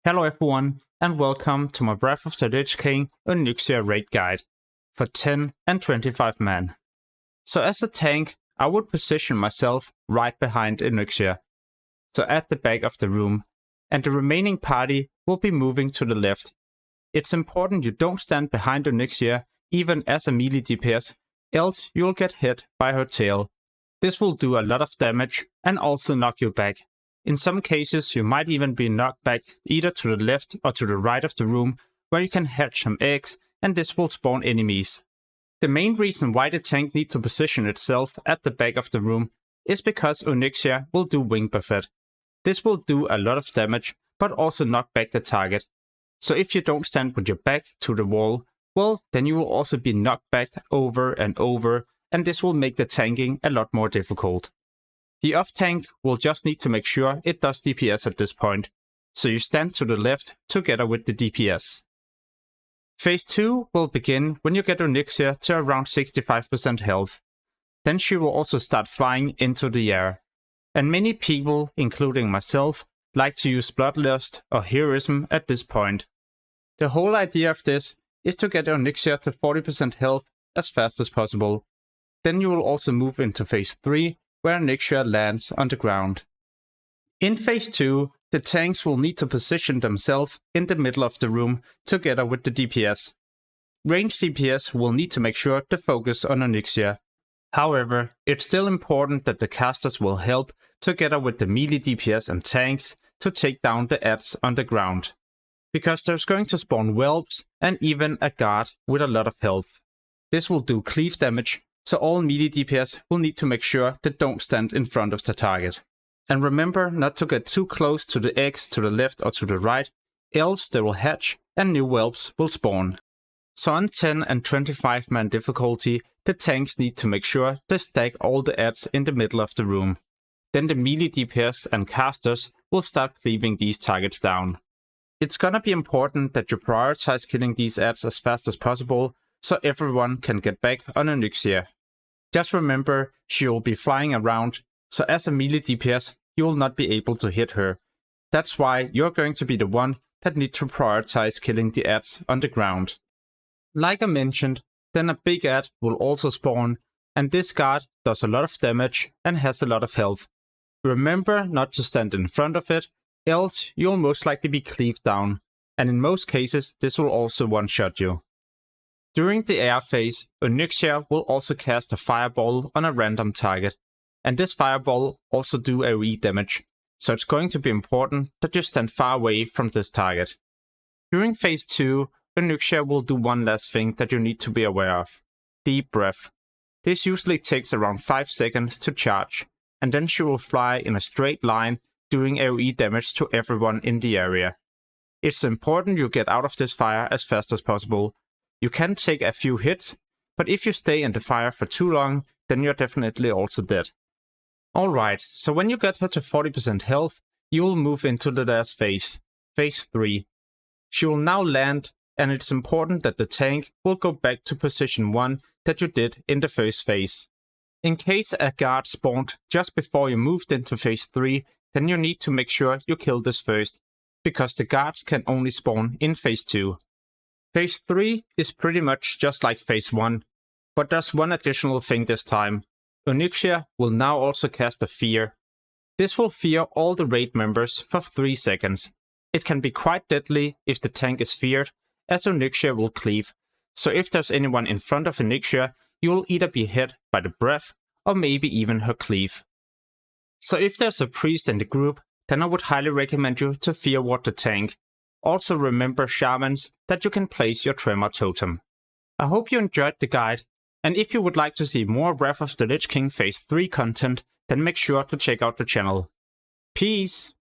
Hello everyone, and welcome to my Wrath of the Lich King Onyxia raid guide for 10 and 25 man. So as a tank, I would position myself right behind Onyxia, so at the back of the room, and the remaining party will be moving to the left. It's important you don't stand behind Onyxia even as a melee DPS, else you'll get hit by her tail. This will do a lot of damage and also knock you back. In some cases, you might even be knocked back either to the left or to the right of the room, where you can hatch some eggs, and this will spawn enemies. The main reason why the tank needs to position itself at the back of the room is because Onyxia will do wing buffet. This will do a lot of damage, but also knock back the target. So if you don't stand with your back to the wall, well, then you will also be knocked back over and over, and this will make the tanking a lot more difficult. The off tank will just need to make sure it does DPS at this point, so you stand to the left together with the DPS. Phase 2 will begin when you get Onyxia to around 65% health. Then she will also start flying into the air. And many people, including myself, like to use Bloodlust or Heroism at this point. The whole idea of this is to get Onyxia to 40% health as fast as possible. Then you will also move into Phase 3, where Onyxia lands on the ground. In Phase 2, the tanks will need to position themselves in the middle of the room together with the DPS. Ranged DPS will need to make sure to focus on Onyxia. However, it's still important that the casters will help together with the melee DPS and tanks to take down the adds on the ground, because there's going to spawn whelps and even a guard with a lot of health. This will do cleave damage, so all melee DPS will need to make sure they don't stand in front of the target. And remember not to get too close to the eggs to the left or to the right, else they will hatch and new whelps will spawn. So on 10 and 25 man difficulty, the tanks need to make sure they stack all the adds in the middle of the room. Then the melee DPS and casters will start cleaving these targets down. It's gonna be important that you prioritize killing these adds as fast as possible, so everyone can get back on Onyxia. Just remember, she will be flying around, so as a melee DPS, you will not be able to hit her. That's why you're going to be the one that needs to prioritize killing the adds on the ground. Like I mentioned, then a big add will also spawn, and this guard does a lot of damage and has a lot of health. Remember not to stand in front of it, else you'll most likely be cleaved down, and in most cases this will also one-shot you. During the air phase, Onyxia will also cast a fireball on a random target, and this fireball also do AoE damage, so it's going to be important that you stand far away from this target. During phase 2, Onyxia will do one last thing that you need to be aware of: deep breath. This usually takes around 5 seconds to charge, and then she will fly in a straight line, doing AoE damage to everyone in the area. It's important you get out of this fire as fast as possible. You can take a few hits, but if you stay in the fire for too long, then you're definitely also dead. Alright, so when you get her to 40% health, you will move into the last phase, phase 3. She will now land, and it's important that the tank will go back to position 1 that you did in the first phase. In case a guard spawned just before you moved into phase 3, then you need to make sure you kill this first, because the guards can only spawn in phase 2. Phase 3 is pretty much just like phase 1, but there's one additional thing this time. Onyxia will now also cast a fear. This will fear all the raid members for 3 seconds. It can be quite deadly if the tank is feared, as Onyxia will cleave, so if there's anyone in front of Onyxia, you will either be hit by the breath or maybe even her cleave. So if there's a priest in the group, then I would highly recommend you to fear ward the tank. Also remember, shamans, that you can place your tremor totem. I hope you enjoyed the guide, and if you would like to see more Wrath of the Lich King Phase 3 content, then make sure to check out the channel. Peace!